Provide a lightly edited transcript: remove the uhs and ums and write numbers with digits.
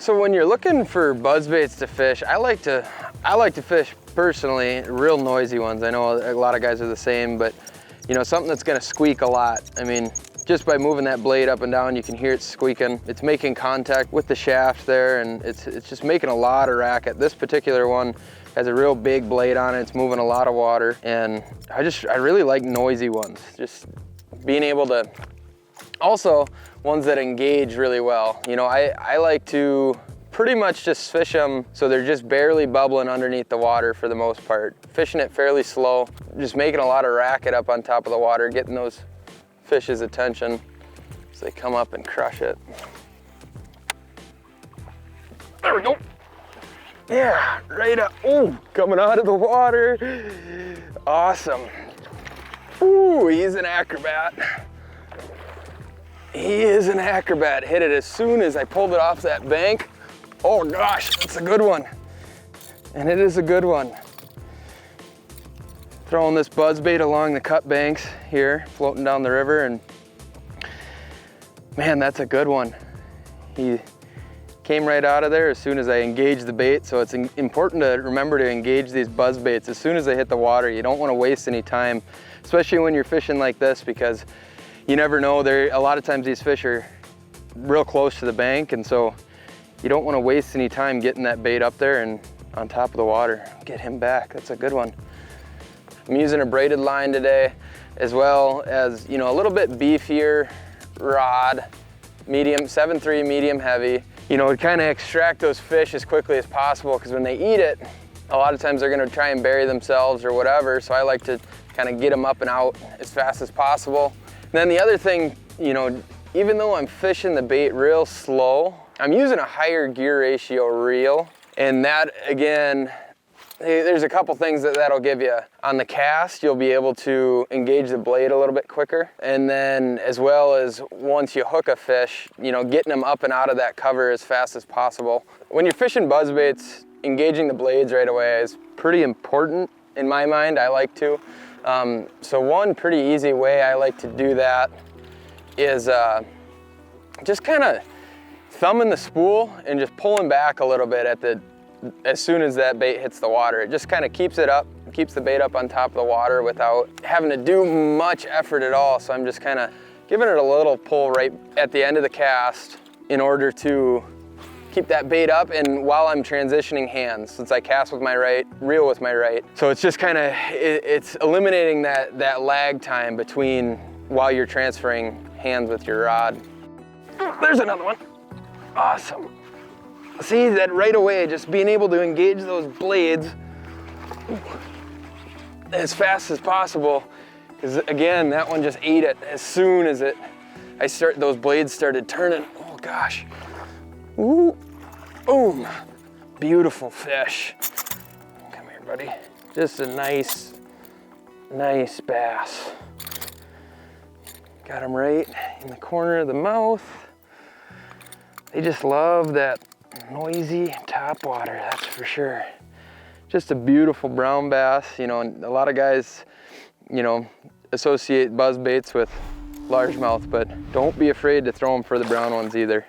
So when you're looking for buzzbaits to fish, I like to fish personally real noisy ones. I know a lot of guys are the same, but you know, something that's gonna squeak a lot. I mean, just by moving that blade up and down, you can hear it squeaking. It's making contact with the shaft there, and it's just making a lot of racket. This particular one has a real big blade on it. It's moving a lot of water, and I really like noisy ones. Just being able to, also ones that engage really well. You know, I like to pretty much just fish them so they're just barely bubbling underneath the water for the most part. Fishing it fairly slow, just making a lot of racket up on top of the water, getting those fish's attention so they come up and crush it. There we go. Yeah, right up. Oh, coming out of the water. Awesome. Ooh, he's an acrobat. He is an acrobat. Hit it as soon as I pulled it off that bank. Oh gosh, that's a good one. And it is a good one. Throwing this buzzbait along the cut banks here, floating down the river, and man, that's a good one. He came right out of there as soon as I engaged the bait, so it's important to remember to engage these buzzbaits as soon as they hit the water. You don't want to waste any time, especially when you're fishing like this, because you never know. A lot of times these fish are real close to the bank, and so you don't want to waste any time getting that bait up there and on top of the water. Get him back. That's a good one. I'm using a braided line today, as well as, you know, a little bit beefier rod, medium, 7.3 medium heavy. You know, to kind of extract those fish as quickly as possible, because when they eat it, a lot of times they're going to try and bury themselves or whatever. So I like to kind of get them up and out as fast as possible. And then the other thing, you know, even though I'm fishing the bait real slow, I'm using a higher gear ratio reel, and that, again, there's a couple things that'll give you. On the cast, you'll be able to engage the blade a little bit quicker, and then as well as once you hook a fish, you know, getting them up and out of that cover as fast as possible. When you're fishing buzzbaits, engaging the blades right away is pretty important in my mind. I like to. So one pretty easy way I like to do that is just kind of thumbing the spool and just pulling back a little bit as soon as that bait hits the water. It just kind of keeps it up, keeps the bait up on top of the water without having to do much effort at all. So I'm just kind of giving it a little pull right at the end of the cast in order to keep that bait up, and while I'm transitioning hands, since I cast with my right, reel with my right. So it's just kind of, it's eliminating that lag time between while you're transferring hands with your rod. There's another one. Awesome. See that right away, just being able to engage those blades as fast as possible, because again, that one just ate it as soon as those blades started turning. Oh gosh. Ooh, boom. Beautiful fish. Come here, buddy. Just a nice bass. Got him right in the corner of the mouth. They just love that noisy top water, that's for sure. Just a beautiful brown bass. You know, and a lot of guys, you know, associate buzzbaits with largemouth, but don't be afraid to throw them for the brown ones either.